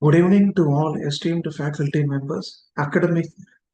Good evening to all esteemed faculty members, academic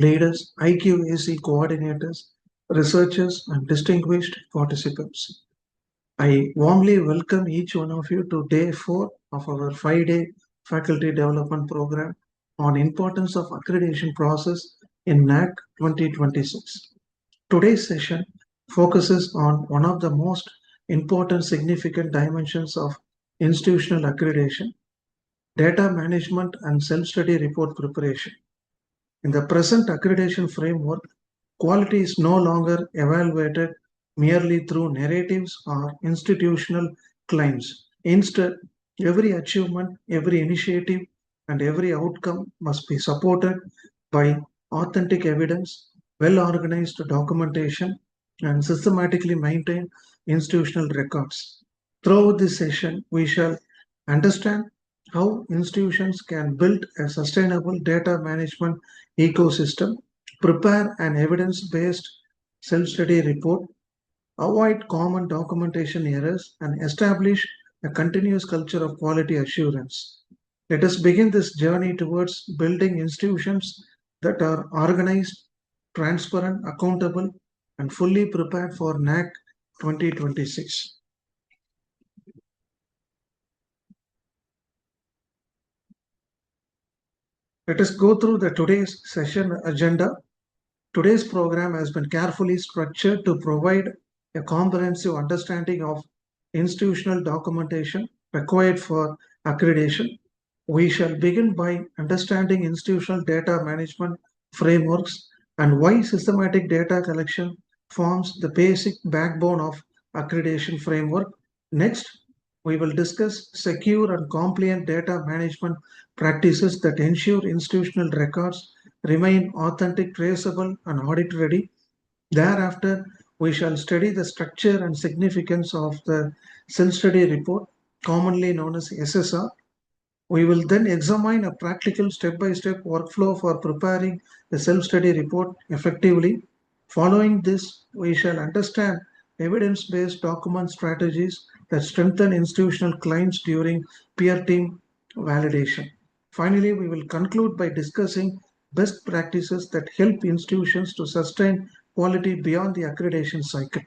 leaders, IQAC coordinators, researchers, and distinguished participants. I warmly welcome each one of you to day 4 of our 5-day faculty development program on importance of accreditation process in Naac 2026. Today's session focuses on one of the most important significant dimensions of institutional accreditation, data management and self-study report preparation. In the present accreditation framework, quality is no longer evaluated merely through narratives or institutional claims. Instead, every achievement, every initiative, and every outcome must be supported by authentic evidence, well-organized documentation, and systematically maintained institutional records. Throughout this session, we shall understand how institutions can build a sustainable data management ecosystem, prepare an evidence-based self-study report, avoid common documentation errors, and establish a continuous culture of quality assurance. Let us begin this journey towards building institutions that are organized, transparent, accountable, and fully prepared for Naac 2026. Let us go through the today's session agenda. Today's program has been carefully structured to provide a comprehensive understanding of institutional documentation required for accreditation. We shall begin by understanding institutional data management frameworks and why systematic data collection forms the basic backbone of accreditation framework. Next, we will discuss secure and compliant data management practices that ensure institutional records remain authentic, traceable, and audit ready. Thereafter, we shall study the structure and significance of the self-study report, commonly known as SSR. We will then examine a practical step-by-step workflow for preparing the self-study report effectively. Following this, we shall understand evidence-based document strategies that strengthen institutional claims during peer team validation. Finally, we will conclude by discussing best practices that help institutions to sustain quality beyond the accreditation cycle.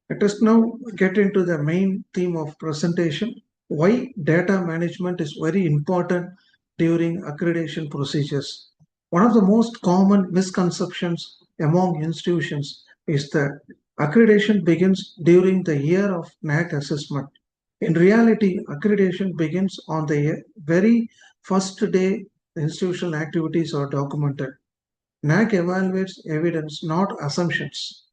Let us now get into the main theme of presentation, why data management is very important during accreditation procedures. One of the most common misconceptions among institutions is that accreditation begins during the year of Naac assessment. In reality, accreditation begins on the very first day the institutional activities are documented. Naac evaluates evidence, not assumptions.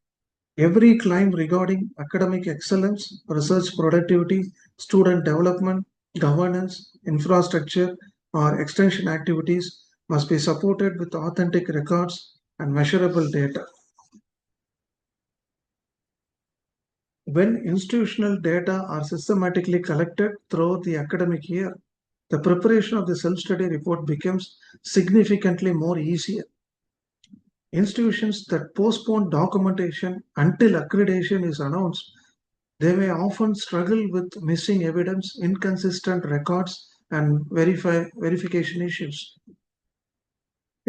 Every claim regarding academic excellence, research productivity, student development, governance, infrastructure, or extension activities must be supported with authentic records and measurable data. When institutional data are systematically collected throughout the academic year, the preparation of the self-study report becomes significantly more easier. Institutions that postpone documentation until accreditation is announced, they may often struggle with missing evidence, inconsistent records, and verification issues.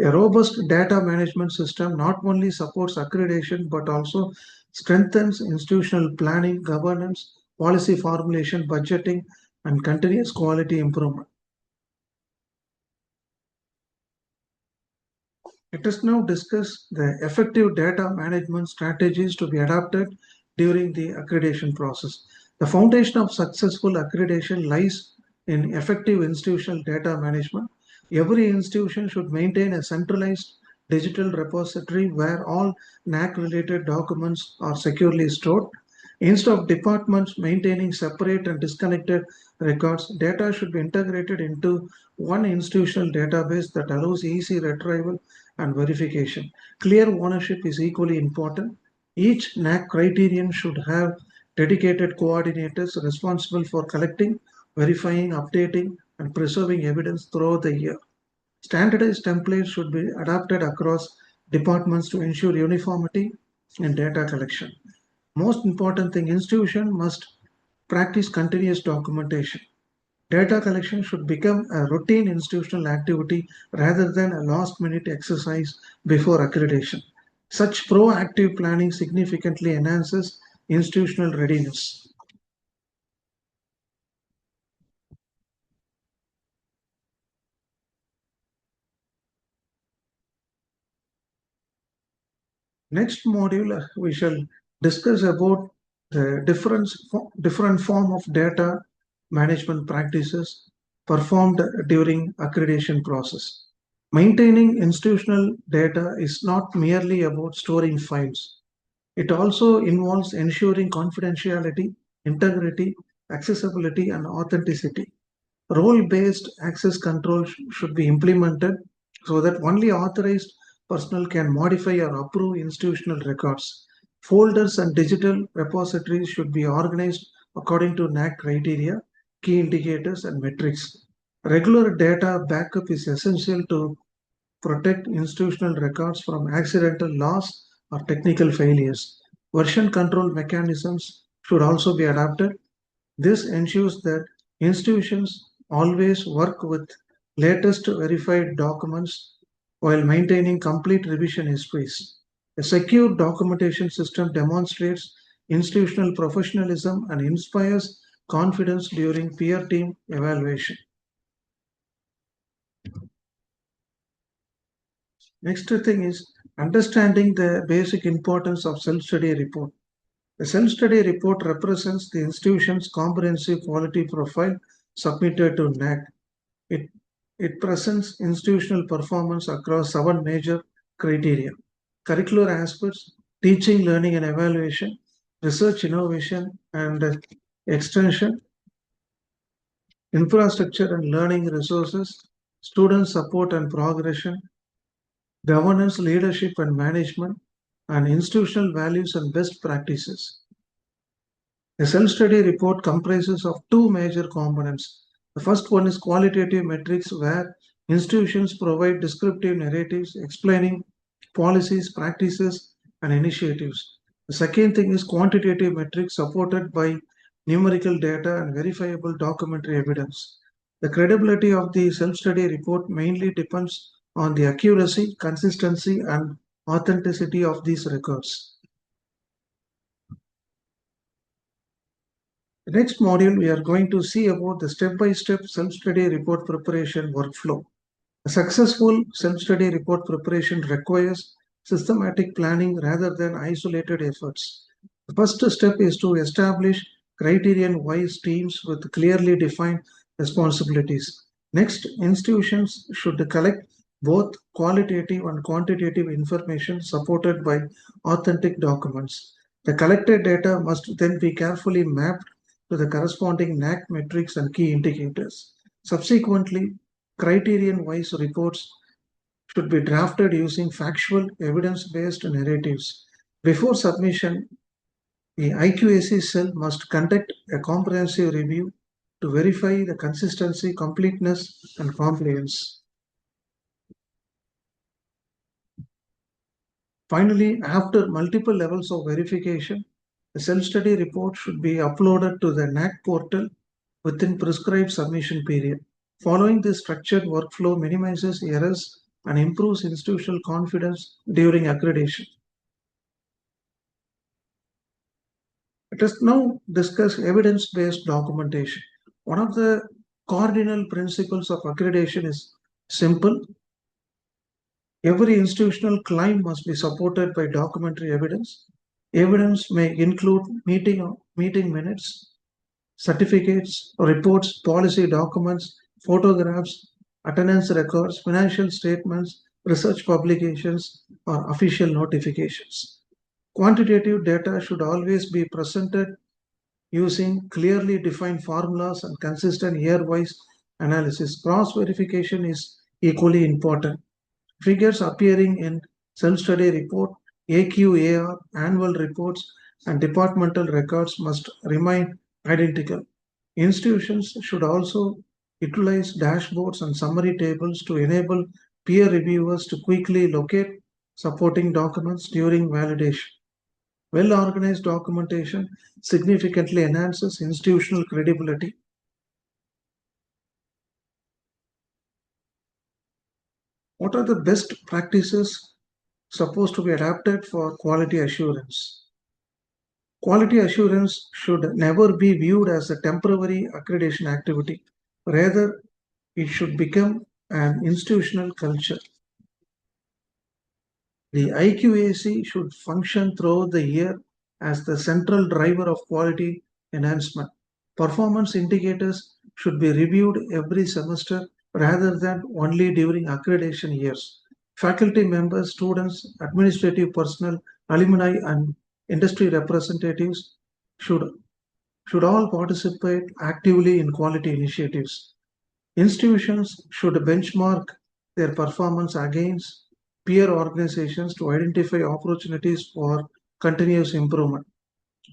A robust data management system not only supports accreditation but also strengthens institutional planning, governance, policy formulation, budgeting, and continuous quality improvement. Let us now discuss the effective data management strategies to be adopted during the accreditation process. The foundation of successful accreditation lies in effective institutional data management. Every institution should maintain a centralized digital repository where all Naac-related documents are securely stored. Instead of departments maintaining separate and disconnected records, data should be integrated into one institutional database that allows easy retrieval and verification. Clear ownership is equally important. Each Naac criterion should have dedicated coordinators responsible for collecting, verifying, updating, and preserving evidence throughout the year. Standardized templates should be adapted across departments to ensure uniformity in data collection. Most important thing, institution must practice continuous documentation. Data collection should become a routine institutional activity rather than a last minute exercise before accreditation. Such proactive planning significantly enhances institutional readiness. Next module, we shall discuss about the different form of data management practices performed during accreditation process. Maintaining institutional data is not merely about storing files. It also involves ensuring confidentiality, integrity, accessibility, and authenticity. Role-based access control should be implemented so that only authorized personnel can modify or approve institutional records. Folders and digital repositories should be organized according to Naac criteria, key indicators, and metrics. Regular data backup is essential to protect institutional records from accidental loss or technical failures. Version control mechanisms should also be adapted. This ensures that institutions always work with latest verified documents while maintaining complete revision histories. A secure documentation system demonstrates institutional professionalism and inspires confidence during peer team evaluation. Next thing is understanding the basic importance of self-study report. The self-study report represents the institution's comprehensive quality profile submitted to Naac. It, it presents institutional performance across 7 major criteria: curricular aspects, teaching, learning, and evaluation, research, innovation, and extension, infrastructure and learning resources, student support and progression, governance, leadership, and management, and institutional values and best practices. A self-study report comprises of 2 major components. The first one is qualitative metrics, where institutions provide descriptive narratives explaining policies, practices, and initiatives. The second thing is quantitative metrics supported by numerical data and verifiable documentary evidence. The credibility of the self-study report mainly depends on the accuracy, consistency, and authenticity of these records. The next module, we are going to see about the step-by-step self-study report preparation workflow. A successful self-study report preparation requires systematic planning rather than isolated efforts. The first step is to establish criterion-wise teams with clearly defined responsibilities. Next, institutions should collect both qualitative and quantitative information supported by authentic documents. The collected data must then be carefully mapped to the corresponding Naac metrics and key indicators. Subsequently, criterion-wise reports should be drafted using factual, evidence-based narratives. Before submission, the IQAC cell must conduct a comprehensive review to verify the consistency, completeness, and compliance. Finally, after multiple levels of verification, the self-study report should be uploaded to the Naac portal within prescribed submission period. Following this structured workflow minimizes errors and improves institutional confidence during accreditation. Let us now discuss evidence-based documentation. One of the cardinal principles of accreditation is simple. Every institutional claim must be supported by documentary evidence. Evidence may include meeting minutes, certificates, reports, policy documents, photographs, attendance records, financial statements, research publications, or official notifications. Quantitative data should always be presented using clearly defined formulas and consistent year-wise analysis. Cross-verification is equally important. Figures appearing in self-study report, AQAR, annual reports, and departmental records must remain identical. Institutions should also utilize dashboards and summary tables to enable peer reviewers to quickly locate supporting documents during validation. Well-organized documentation significantly enhances institutional credibility. What are the best practices supposed to be adapted for quality assurance? Quality assurance should never be viewed as a temporary accreditation activity. Rather, it should become an institutional culture. The IQAC should function throughout the year as the central driver of quality enhancement. Performance indicators should be reviewed every semester rather than only during accreditation years. Faculty members, students, administrative personnel, alumni, and industry representatives should, should all participate actively in quality initiatives. Institutions should benchmark their performance against peer organizations to identify opportunities for continuous improvement.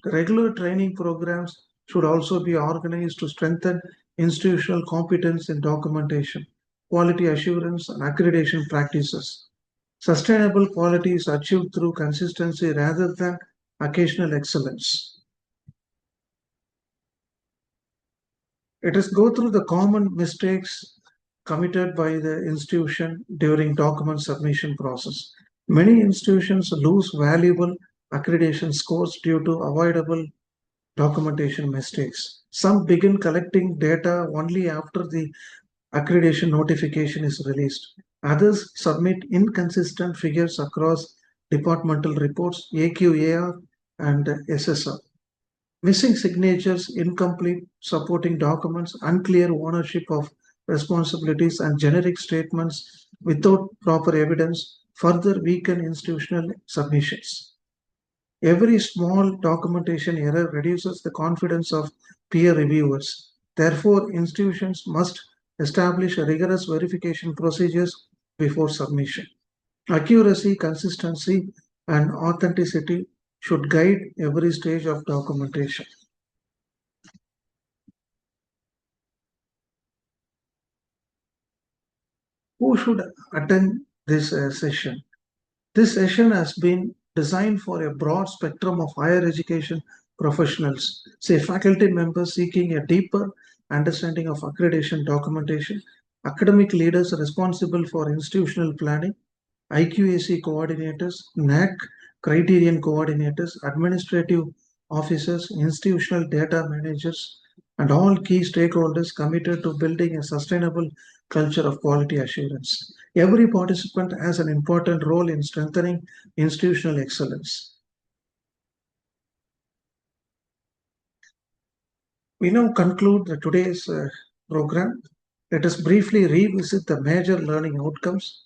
Regular training programs should also be organized to strengthen institutional competence in documentation, quality assurance, and accreditation practices. Sustainable quality is achieved through consistency rather than occasional excellence. Let us go through the common mistakes committed by the institution during document submission process. Many institutions lose valuable accreditation scores due to avoidable documentation mistakes. Some begin collecting data only after the accreditation notification is released. Others submit inconsistent figures across departmental reports, AQAR, and SSR. Missing signatures, incomplete supporting documents, unclear ownership of responsibilities, and generic statements without proper evidence further weaken institutional submissions. Every small documentation error reduces the confidence of peer reviewers. Therefore, institutions must establish rigorous verification procedures before submission. Accuracy, consistency, and authenticity should guide every stage of documentation. Who should attend this session? This session has been designed for a broad spectrum of higher education professionals, say faculty members seeking a deeper understanding of accreditation documentation, academic leaders responsible for institutional planning, IQAC coordinators, Naac criterion coordinators, administrative officers, institutional data managers, and all key stakeholders committed to building a sustainable culture of quality assurance. Every participant has an important role in strengthening institutional excellence. We now conclude today's program. Let us briefly revisit the major learning outcomes.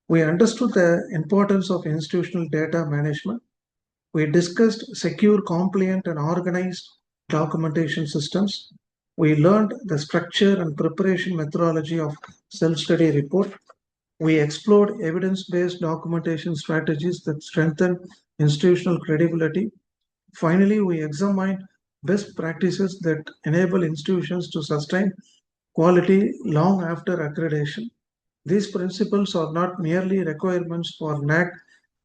We understood the importance of institutional data management. We discussed secure, compliant, and organized documentation systems. We learned the structure and preparation methodology of self-study report. We explored evidence-based documentation strategies that strengthen institutional credibility. Finally, we examined best practices that enable institutions to sustain quality long after accreditation. These principles are not merely requirements for NAC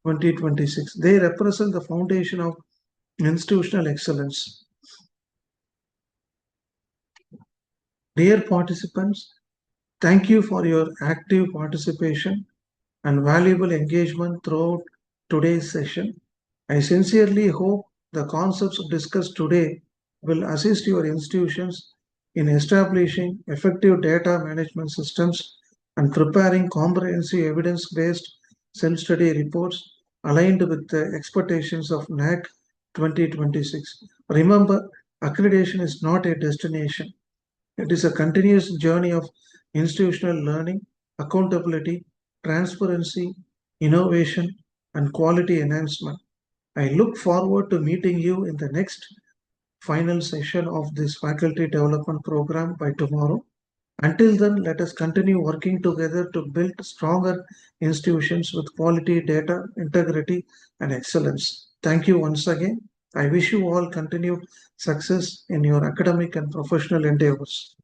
2026. They represent the foundation of institutional excellence. Dear participants, thank you for your active participation and valuable engagement throughout today's session. I sincerely hope the concepts discussed today will assist your institutions in establishing effective data management systems and preparing comprehensive evidence-based self-study reports aligned with the expectations of NAC 2026. Remember, accreditation is not a destination. It is a continuous journey of institutional learning, accountability, transparency, innovation, and quality enhancement. I look forward to meeting you in the next final session of this faculty development program by tomorrow. Until then, let us continue working together to build stronger institutions with quality data, integrity, and excellence. Thank you once again. I wish you all continued success in your academic and professional endeavors.